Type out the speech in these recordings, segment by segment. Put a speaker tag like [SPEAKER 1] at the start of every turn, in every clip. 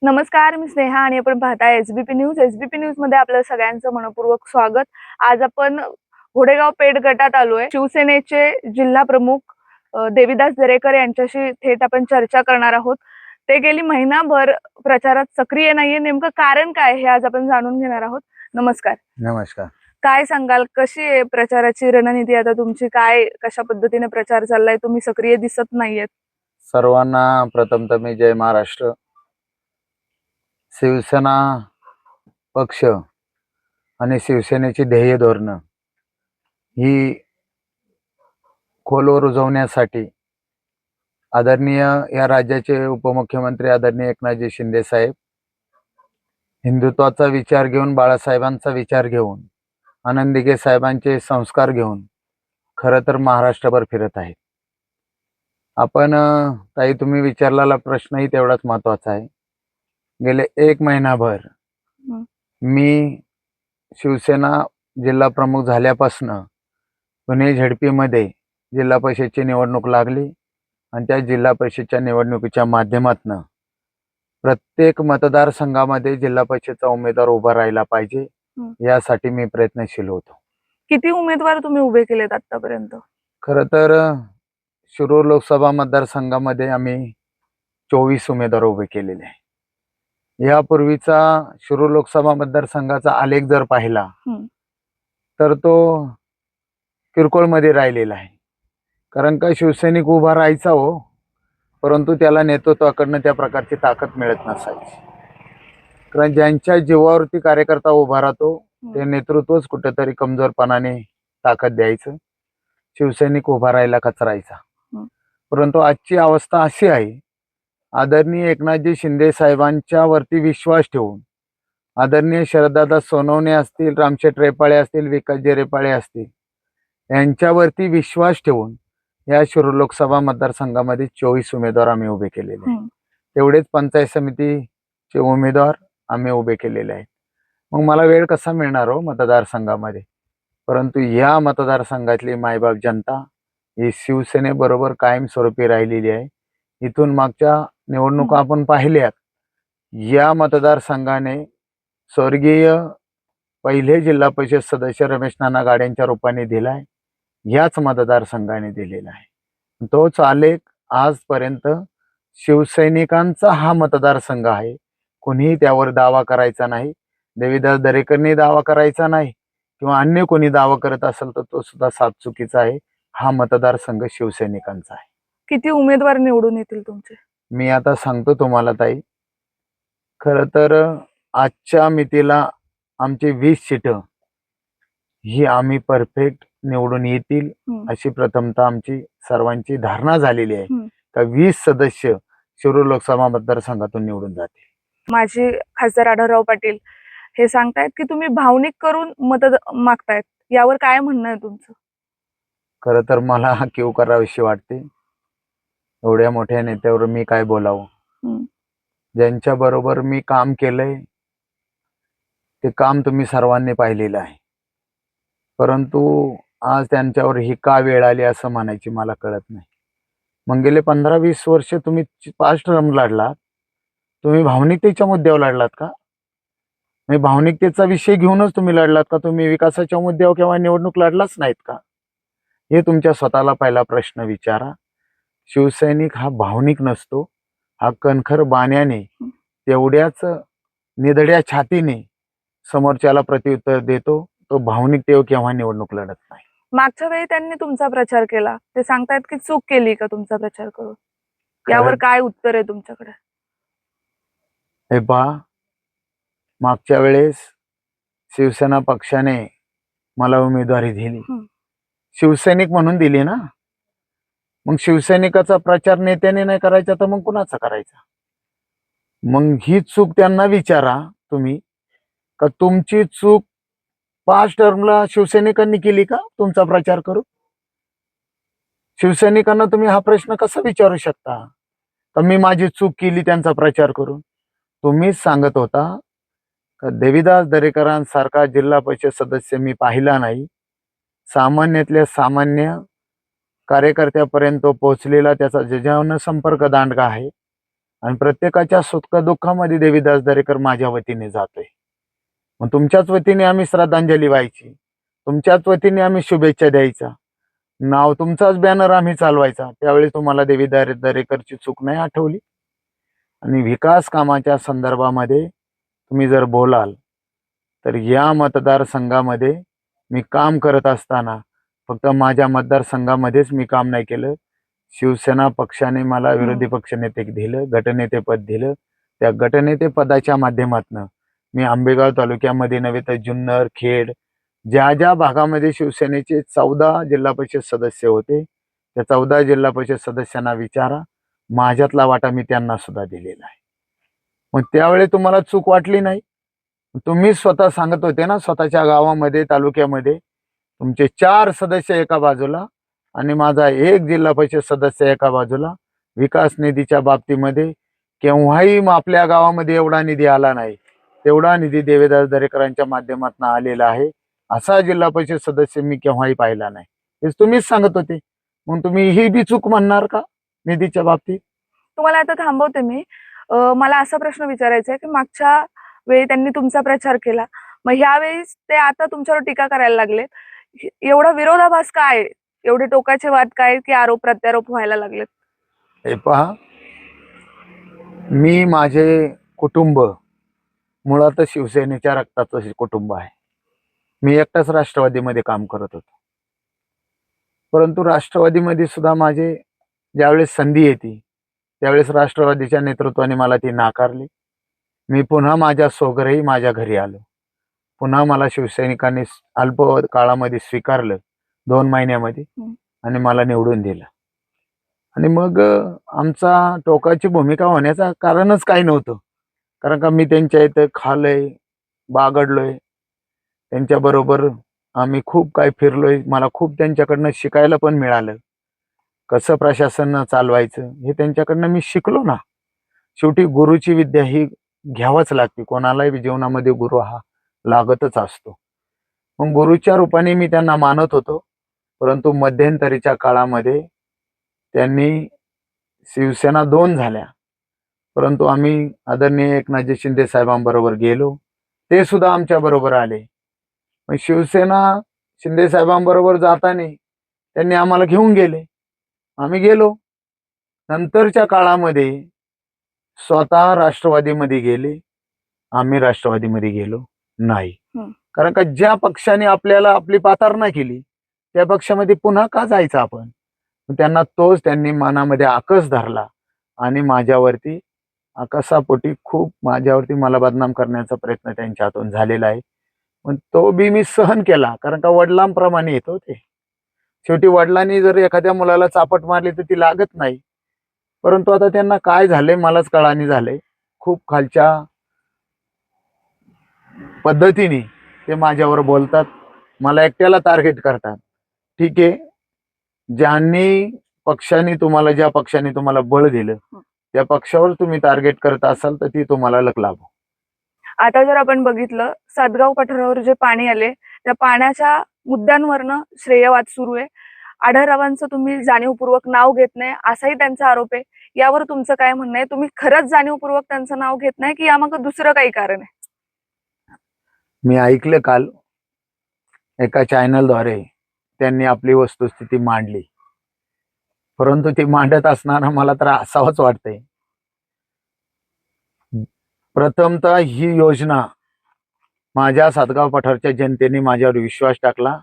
[SPEAKER 1] नमस्कार, मी स्नेहा आणि आपण पाहताय एसबीपी न्यूज. एसबीपी न्यूज मध्ये आपलं सगळ्यांचं मनपूर्वक स्वागत. आज आपण घोडेगाव पेठ गटात आलोय. शिवसेनेचे जिल्हा प्रमुख देविदास दरेकर यांच्याशी थेट आपण चर्चा करणार आहोत. ते गेली महिनाभर प्रचारात सक्रिय नाहीये. नेमकं कारण काय हे आज आपण जाणून घेणार आहोत. नमस्कार.
[SPEAKER 2] नमस्कार.
[SPEAKER 1] काय सांगाल, कशी आहे प्रचाराची रणनीती आता तुमची? कशा पद्धतीने प्रचार चाललाय? तुम्ही सक्रिय दिसत नाहीयेत.
[SPEAKER 2] सर्वांना प्रथमतः मी जय महाराष्ट्र. शिवसेना पक्ष आणि शिवसेनेची ध्येय धोरण ही खोलवर रुजवण्यासाठी आदरणीय या राज्याचे उपमुख्यमंत्री आदरणीय एकनाथजी शिंदे साहेब हिंदुत्वाचा विचार घेऊन, बाळासाहेबांचा विचार घेऊन, आनंद दिघे साहेबांचे संस्कार घेऊन खरं तर महाराष्ट्रभर फिरत आहेत. आपण ताई, तुम्ही विचारलेला प्रश्नही तेवढाच महत्वाचा आहे. गेले 1 महिनाभर मी शिवसेना जिल्हा प्रमुख झाल्यापासून पुणे झेडपीमध्ये जिल्हा परिषदची निवडणूक लागली आणि त्या जिल्हा परिषदच्या निवडणुकीच्या माध्यमातून प्रत्येक मतदारसंघामध्ये जिल्हा परिषदचा उमेदवार उभा राहिला पाहिजे यासाठी मी प्रयत्नशील होतो.
[SPEAKER 1] किती उमेदवार तुम्ही उभे केलेत आतापर्यंत?
[SPEAKER 2] खरं तर शिरूर लोकसभा मतदारसंघामध्ये आम्ही 24 उमेदवार उभे केलेले आहे. यापूर्वीचा शिरूर लोकसभा मतदारसंघाचा आलेख जर पाहिला तर तो किरकोळमध्ये राहिलेला आहे. कारण का शिवसैनिक उभा राहायचा हो, परंतु त्याला नेतृत्वाकडनं त्या प्रकारची ताकद मिळत नसायची. कारण ज्यांच्या जीवावरती कार्यकर्ता उभा राहतो ते नेतृत्वच कुठेतरी कमजोरपणाने ताकद द्यायचं. शिवसैनिक उभा राहायला कचरायचा. परंतु आजची अवस्था अशी आहे, आदरणीय एकनाथजी शिंदे साहेबांच्या वरती विश्वास ठेवून आदरणीय शरददादा सोनवणे असतील, रामशेठ रेपाळे असतील, विकासजी रेपाळे असतील, यांच्यावरती विश्वास ठेवून या शिरूर लोकसभा मतदारसंघामध्ये 24 उमेदवार आम्ही उभे केलेले. तेवढेच पंचायत समितीचे उमेदवार आम्ही उभे केलेले आहेत. मग मला वेळ कसा मिळणार हो मतदारसंघामध्ये? परंतु या मतदारसंघातली मायबाप जनता ही शिवसेनेबरोबर कायमस्वरूपी राहिलेली आहे. इथून मागच्या निवडणुका आपण पाहिल्यात. या मतदारसंघाने स्वर्गीय पहिले जिल्हा परिषद सदस्य रमेश नाना गाड्यांच्या रूपाने दिलाय. याच मतदारसंघाने दिलेला आहे. तोच आलेख आजपर्यंत शिवसैनिकांचा हा मतदारसंघ आहे. कोणीही त्यावर दावा करायचा नाही. देविदास दरेकरनी दावा करायचा नाही किंवा अन्य कोणी दावा करत असेल तर तो सुद्धा साफ चुकीचा आहे. हा मतदारसंघ शिवसैनिकांचा आहे.
[SPEAKER 1] किती उमेदवार निवडून येतील तुमचे?
[SPEAKER 2] मी आता सांगतो तुम्हाला ताई. खरं तर आजच्या मितीला आमची 20 सीटं ही आम्ही परफेक्ट निवडून येतील अशी प्रथमतः आमची सर्वांची धारणा झालेली आहे का 20 सदस्य शिरूर लोकसभा मतदारसंघातून निवडून जातील.
[SPEAKER 1] माजी खासदार आढळराव पाटील हे सांगतायत की तुम्ही भावनिक करून मत मागतायत. यावर काय म्हणणं आहे तुमचं?
[SPEAKER 2] खरं तर मला किव करावीशी वाटते. एवढ्या मोठ्या नेत्यावर मी काय बोलावं? ज्यांच्या बरोबर मी काम केलंय ते काम तुम्ही सर्वांनी पाहिलेलं आहे. परंतु आज त्यांच्यावर ही का वेळ आली असं म्हणायची मला कळत नाही. मग गेले 15-20 वर्ष तुम्ही 5 टर्म लढलात. तुम्ही भावनिकतेच्या मुद्द्यावर लढलात का? मी भावनिकतेचा विषय घेऊनच तुम्ही लढलात का? तुम्ही विकासाच्या मुद्द्यावर केव्हा निवडणूक लढलाच नाहीत का? हे तुमच्या स्वतःला पहिला प्रश्न विचारा. शिवसैनिक हा भावनिक नसतो. हा कणखर बाण्याने तेवढ्याच निधड्या छातीने समोरच्याला प्रत्युत्तर देतो. तो भावनिकतेवर केव्हा निवडणूक लढत नाही.
[SPEAKER 1] मागच्या वेळी त्यांनी तुमचा प्रचार केला. ते सांगतायत की चूक केली का तुमचा प्रचार करून? यावर काय उत्तर आहे तुमच्याकडे?
[SPEAKER 2] हे पहा, मागच्या वेळेस शिवसेना पक्षाने मला उमेदवारी दिली. शिवसैनिक म्हणून दिली ना. मग शिवसैनिकाचा प्रचार नेत्याने नाही करायचा तर मग कुणाचा करायचा? मग ही चूक त्यांना विचारा तुम्ही का तुमची चूक 5 टर्मला शिवसैनिकांनी केली का तुमचा प्रचार करू? शिवसैनिकांना तुम्ही हा प्रश्न कसा विचारू शकता का मी माझी चूक केली त्यांचा प्रचार करून? तुम्हीच सांगत होता का देविदास दरेकरांसारखा जिल्हा परिषद सदस्य मी पाहिला नाही. सामान्यातल्या सामान्य कार्यकर्त्यापर्यंत पोहोचलेला त्याचा जजावनं संपर्क दांडगा आहे. आणि प्रत्येकाच्या सुख दुःखामध्ये देवीदास दरेकर माझ्या वतीने जातोय. मग तुमच्याच वतीने आम्ही श्रद्धांजली व्हायची, तुमच्याच वतीने आम्ही शुभेच्छा द्यायचा, नाव तुमचाच बॅनर आम्ही चालवायचा. त्यावेळी तुम्हाला देवीदास दरेकरची चूक नाही आठवली. आणि विकास कामाच्या संदर्भामध्ये तुम्ही जर बोलाल तर या मतदारसंघामध्ये मी काम करत असताना फक्त माझ्या मतदारसंघामध्येच मी काम नाही केलं. शिवसेना पक्षाने मला विरोधी पक्षनेते दिलं, गटनेतेपद दिलं. त्या गटनेते पदाच्या माध्यमातून मी आंबेगाव तालुक्यामध्ये नव्हे तर जुन्नर, खेड, ज्या ज्या भागामध्ये शिवसेनेचे 14 जिल्हा परिषद सदस्य होते, त्या 14 जिल्हा परिषद सदस्यांना विचारा, माझ्यातला वाटा मी त्यांना सुद्धा दिलेला आहे. मग त्यावेळी तुम्हाला चूक वाटली नाही. तुम्ही स्वतः सांगत होते ना, स्वतःच्या गावामध्ये, तालुक्यामध्ये तुमचे 4 सदस्य एका बाजूला आणि माझा 1 जिल्हा परिषद सदस्य एका बाजूला. विकास निधीच्या बाबतीमध्ये केव्हाही आपल्या गावामध्ये एवढा निधी आला नाही, तेवढा निधी देवीदास दरेकरांच्या माध्यमातून आलेला आहे. असा जिल्हा परिषद सदस्य मी केव्हाही पाहिला नाही. हेच तुम्हीच सांगत होते. मग तुम्ही ही बी चूक म्हणणार का निधीच्या बाबतीत?
[SPEAKER 1] तुम्हाला आता थांबवते मी. मला असा प्रश्न विचारायचा आहे की मागच्या वेळी त्यांनी तुमचा प्रचार केला, मग ह्यावेळेस ते आता तुमच्यावर टीका करायला लागलेत. एवढा विरोधाभास काय? एवढे टोकाचे वाद काय की आरोप प्रत्यारोप व्हायला लागलेत?
[SPEAKER 2] हे पहा, मी माझे कुटुंब मुळातच शिवसेनेच्या रक्ताचं कुटुंब आहे. मी एकटाच राष्ट्रवादीमध्ये काम करत होतो, परंतु राष्ट्रवादीमध्ये सुद्धा माझे ज्यावेळेस संधी येते त्यावेळेस राष्ट्रवादीच्या नेतृत्वाने मला ती नाकारली. मी पुन्हा माझ्या स्वघरी माझ्या घरी आलो. पुन्हा मला शिवसैनिकांनी अल्प काळामध्ये स्वीकारलं, 2 महिन्यामध्ये, आणि मला निवडून दिलं. आणि मग आमचा टोकाची भूमिका होण्याचं कारणच काही नव्हतं, कारण का मी त्यांच्या इथं खालोय, बागडलोय, त्यांच्याबरोबर आम्ही खूप काही फिरलोय. मला खूप त्यांच्याकडनं शिकायला पण मिळालं. कसं प्रशासन चालवायचं हे त्यांच्याकडनं मी शिकलो ना. शेवटी गुरुची विद्या ही घ्यावंच लागते. कोणालाही जीवनामध्ये गुरु हा लागतच असतो. मग गुरुच्या रूपाने मी त्यांना मानत होतो. परंतु मध्यंतरीच्या काळामध्ये त्यांनी शिवसेना 2 झाल्या, परंतु आम्ही आदरणीय एकनाथजी शिंदे साहेबांबरोबर गेलो, ते सुद्धा आमच्या बरोबर आले. मग शिवसेना शिंदे साहेबांबरोबर जाताना त्यांनी आम्हाला घेऊन गेले, आम्ही गेलो. नंतरच्या काळामध्ये स्वतः राष्ट्रवादीमध्ये गेले, आम्ही राष्ट्रवादीमध्ये गेलो नाही. कारण का ज्या पक्षाने आपल्याला आपली पातारणा केली त्या पक्षामध्ये पुन्हा का जायचं आपण? त्यांना तोच त्यांनी मनामध्ये आकस धरला आणि माझ्यावरती आकाशापोटी खूप माझ्यावरती मला बदनाम करण्याचा प्रयत्न त्यांच्या हातून झालेला आहे. पण तो बी मी सहन केला, कारण का वडिलांप्रमाणे येतो ते. शेवटी वडिलांनी जर एखाद्या मुलाला चापट मारली तर ती लागत नाही. परंतु आता त्यांना काय झालंय मलाच कळानी झालंय. खूप खालच्या पद्धतीने ते माझ्यावर बोलतात, मला एकट्याला टार्गेट करतात. ठीक आहे, ज्यांनी पक्षाने तुम्हाला, ज्या पक्षाने तुम्हाला बळ दिलं त्या पक्षावर तुम्ही टार्गेट करत असाल तर ती तुम्हाला लक लाभो.
[SPEAKER 1] आता जर आपण बघितलं, सातगाव पठारावर जे पाणी आले त्या पाण्याच्या मुद्द्यांवरनं श्रेयवाद सुरू आहे. आढळरावांचं तुम्ही जाणीवपूर्वक नाव घेत नाही असाही त्यांचा आरोप आहे. यावर तुमचं काय म्हणणं आहे? तुम्ही खरंच जाणीवपूर्वक त्यांचं नाव घेत नाही की यामागं दुसरं काही कारण आहे?
[SPEAKER 2] मी ऐकलं काल एका चॅनलद्वारे त्यांनी आपली वस्तुस्थिती मांडली, परंतु ती मांडत असताना मला तर हसावंच वाटतंय. प्रथमतः ही योजना माझ्या सातगाव पठारच्या जनतेने माझ्यावर विश्वास टाकला,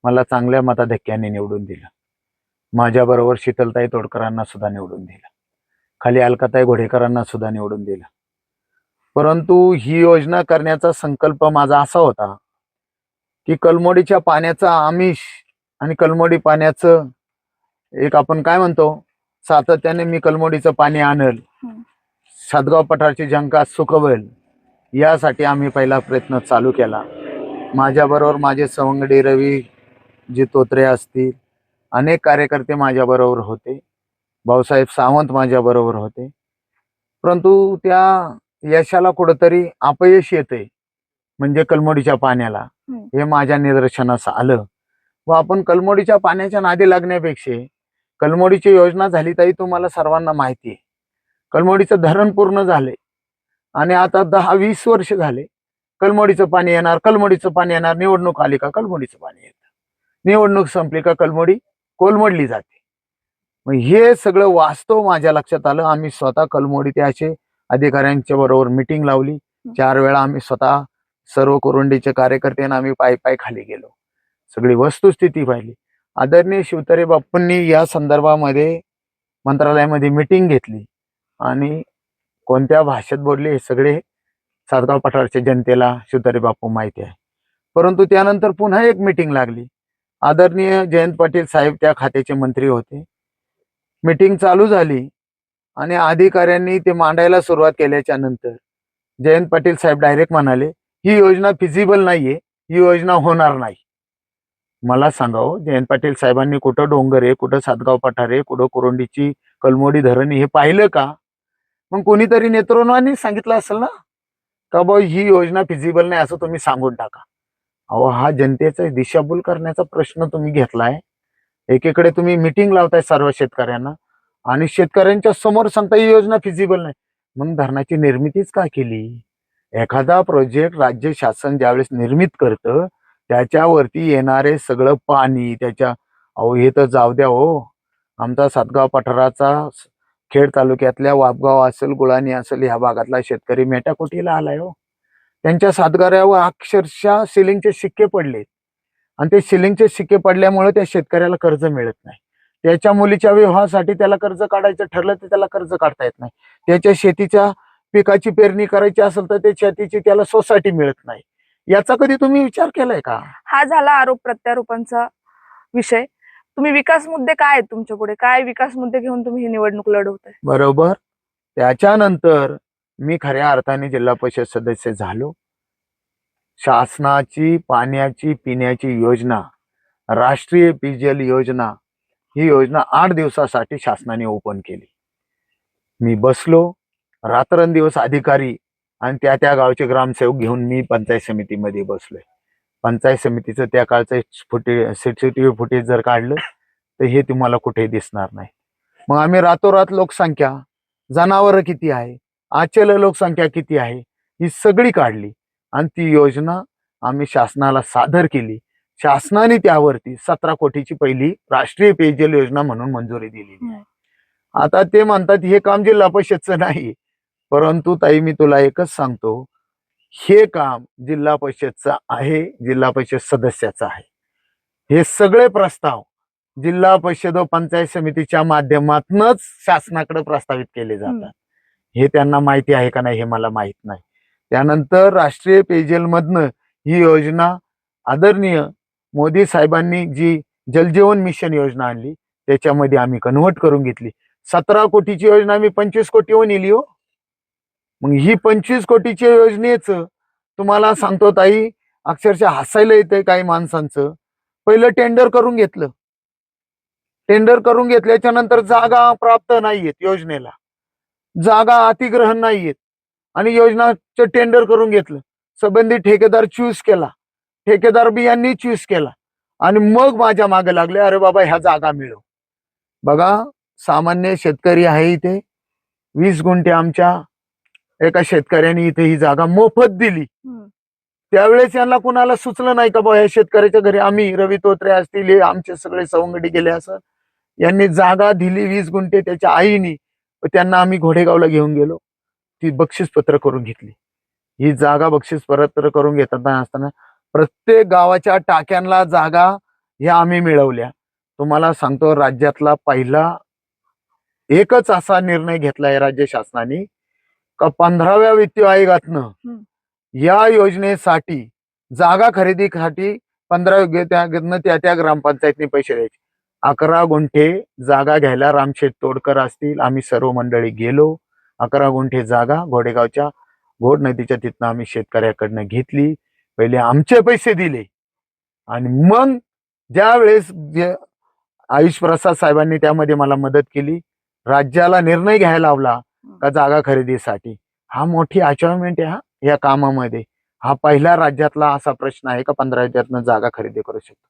[SPEAKER 2] मला चांगल्या मताधिक्याने निवडून दिलं. माझ्याबरोबर शीतलताई तोडकरांना सुद्धा निवडून दिलं, खाली अलकाताई घोडेकरांना सुद्धा निवडून दिलं. परंतु ही योजना करण्याचा संकल्प माझा असा होता की कलमोडीच्या पाण्याचा आमिष आणि कलमोडी पाण्याचं एक आपण काय म्हणतो सातत्याने मी कलमोडीचं पाणी आणल, सातगाव पठारची झंका सुकवेल, यासाठी आम्ही पहिला प्रयत्न चालू केला. माझ्याबरोबर माझे सवंगडी रवी जी तोत्रे असतील, अनेक कार्यकर्ते माझ्याबरोबर होते, भाऊसाहेब सावंत माझ्याबरोबर होते. परंतु त्या यशाला कुठंतरी अपयश येते, म्हणजे कलमोडीच्या पाण्याला, हे माझ्या निदर्शनास आलं. व आपण कलमोडीच्या पाण्याच्या नादी लागण्यापेक्षा कलमोडीची योजना झाली तरी तुम्हाला सर्वांना माहिती आहे. कलमोडीचं धरण पूर्ण झाले आणि आता 10-20 वर्ष झाले कलमोडीचं पाणी येणार, कलमोडीचं पाणी येणार. निवडणूक आली का कलमोडीचं पाणी येतं, निवडणूक संपली का कलमोडी कोलमडली जाते. मग हे सगळं वास्तव माझ्या लक्षात आलं. आम्ही स्वतः कलमोडी ते असे अधिकाऱ्यांच्या बरोबर मिटिंग लावली. 4 वेळा आम्ही स्वतः सर्व कोरुंडीचे कार्यकर्त्यांना आम्ही पायी खाली गेलो, सगळी वस्तुस्थिती पाहिली. आदरणीय शिवतारे बापूंनी या संदर्भामध्ये मंत्रालयामध्ये मिटिंग घेतली आणि कोणत्या भाषेत बोलले हे सगळे सातगाव पठारच्या जनतेला शिवतारे बापू माहिती आहे. परंतु त्यानंतर पुन्हा एक मिटिंग लागली. आदरणीय जयंत पाटील साहेब त्या खात्याचे मंत्री होते. मिटिंग चालू झाली आणि अधिकाऱ्यांनी ते मांडायला सुरुवात केल्याच्या नंतर जयंत पाटील साहेब डायरेक्ट म्हणाले, ही योजना फिजिबल नाहीये, ही योजना होणार नाही. मला सांगाव, जयंत पाटील साहेबांनी कुठं डोंगर आहे, कुठं सातगाव पठार आहे, कुठं कोरुंडीची कलमोडी धरण हे पाहिलं का? मग कोणीतरी नेतृत्वाने सांगितलं असेल ना का बा ही योजना फिजिबल नाही, असं तुम्ही सांगून टाका. अहो, हा जनतेचा दिशाभूल करण्याचा प्रश्न तुम्ही घेतलाय. एकीकडे तुम्ही मिटिंग लावताय सर्व शेतकऱ्यांना आणि शेतकऱ्यांच्या समोर सांगता ही योजना फिजिबल नाही. मग धरणाची निर्मितीच का केली? एखादा प्रोजेक्ट राज्य शासन ज्यावेळेस निर्मित करतं त्याच्यावरती येणारे सगळं पाणी अहो हे तर जाऊ द्या हो. आमचा सातगाव पठाराचा खेड तालुक्यातल्या वापगाव असेल, गुळाणी असेल, ह्या भागातला शेतकरी मेटाकुटीला आलाय हो. त्यांच्या सातगाऱ्यावर अक्षरशः सिलिंगचे शिक्के पडले आणि ते सिलिंगचे शिक्के पडल्यामुळे त्या शेतकऱ्याला कर्ज मिळत नाही. त्याच्या मुलीच्या विवाहासाठी त्याला कर्ज काढायचं ठरलं तर त्याला कर्ज काढता येत नाही. त्याच्या शेतीच्या पिकाची पेरणी करायची असेल तर त्या शेतीची त्याला सोसायटी मिळत नाही. याचा कधी तुम्ही विचार केलाय का?
[SPEAKER 1] हा झाला आरोप प्रत्यारोपांचा विषय. तुम्ही विकास मुद्दे काय आहेत तुमच्या पुढे? काय विकास मुद्दे घेऊन तुम्ही ही निवडणूक लढवताय?
[SPEAKER 2] बरोबर. त्याच्यानंतर मी खऱ्या अर्थाने जिल्हा परिषद सदस्य झालो. शासनाची पाण्याची पिण्याची योजना, राष्ट्रीय पेयजल योजना, ही योजना 8 दिवसासाठी शासनाने ओपन केली. मी बसलो रात्रंदिवस अधिकारी आणि त्या गावचे ग्रामसेवक घेऊन मी पंचायत समितीमध्ये बसलोय. पंचायत समितीचं त्या काळचं CCTV फुटेज जर काढलं तर हे तुम्हाला कुठे दिसणार नाही. मग आम्ही रातोरात लोकसंख्या, जनावरं किती आहे, आचल लोकसंख्या किती आहे, ही सगळी काढली आणि ती योजना आम्ही शासनाला सादर केली. शासनाने त्यावरती 17 कोटीची पहिली राष्ट्रीय पेयजल योजना म्हणून मंजुरी दिलेली आहे. आता ते म्हणतात हे काम जिल्हा परिषदचं नाही, परंतु ताई मी तुला एकच सांगतो, हे काम जिल्हा परिषदचं आहे, जिल्हा परिषद सदस्याचं आहे. हे सगळे प्रस्ताव जिल्हा परिषद व पंचायत समितीच्या माध्यमातूनच शासनाकडे प्रस्तावित केले जातात. हे त्यांना माहिती आहे का नाही हे मला माहित नाही. त्यानंतर राष्ट्रीय पेयजल मधनं ही योजना आदरणीय मोदी साहेबांनी जी जलजीवन मिशन योजना आणली त्याच्यामध्ये आम्ही कन्व्हर्ट करून घेतली. 17 कोटीची योजना आम्ही 25 कोटीवर नेली हो. मग ही 25 कोटीच्या योजनेचं तुम्हाला सांगतो ताई, अक्षरशः हसायला येतंय काही माणसांचं. पहिलं टेंडर करून घेतलं. टेंडर करून घेतल्याच्या नंतर जागा प्राप्त नाहीयेत योजनेला, जागा अतिग्रहण नाहीयेत आणि योजनाचं टेंडर करून घेतलं. संबंधित ठेकेदार चूज केला, ठेकेदार बी यांनी चूज केला आणि मग माझ्या मागे लागले, अरे बाबा ह्या जागा मिळव. बघा, सामान्य शेतकरी आहे इथे, 20 गुंठे आमच्या एका शेतकऱ्याने इथे ही जागा मोफत दिली. त्यावेळेस यांना कुणाला सुचलं नाही का बा ह्या शेतकऱ्याच्या घरी आम्ही रवी तोत्रे असतील, हे आमचे सगळे सवंगडी गेले असं. यांनी जागा दिली 20 गुंठे त्याच्या आईनी. त्यांना आम्ही घोडेगावला घेऊन गेलो, ती बक्षीस पत्र करून घेतली. ही जागा बक्षीस पत्र करून घेतात असताना प्रत्येक गावाच्या टाक्यांना जागा ह्या आम्ही मिळवल्या. तुम्हाला सांगतो, राज्यातला पहिला एकच असा निर्णय घेतलाय राज्य शासनाने का 15व्या वित्तीय आयोगातनं या योजनेसाठी जागा खरेदीसाठी 15 त्या ग्रामपंचायतनी पैसे द्यायचे. 11 गुंठे जागा घ्यायला रामशेठ तोडकर असतील, आम्ही सर्व मंडळी गेलो. 11 गुंठे जागा घोडेगावच्या घोड नदीच्या तिथनं आम्ही शेतकऱ्याकडनं घेतली. पहिले आमचे पैसे दिले आणि मग ज्या वेळेस आयुष प्रसाद साहेबांनी त्यामध्ये मला मदत केली, राज्याला निर्णय घ्यायला लावला का जागा खरेदीसाठी. हा मोठी अचिव्हमेंट आहे. या कामामध्ये हा पहिला राज्यातला असा प्रश्न आहे का 15 जागा खरेदी करू शकतो.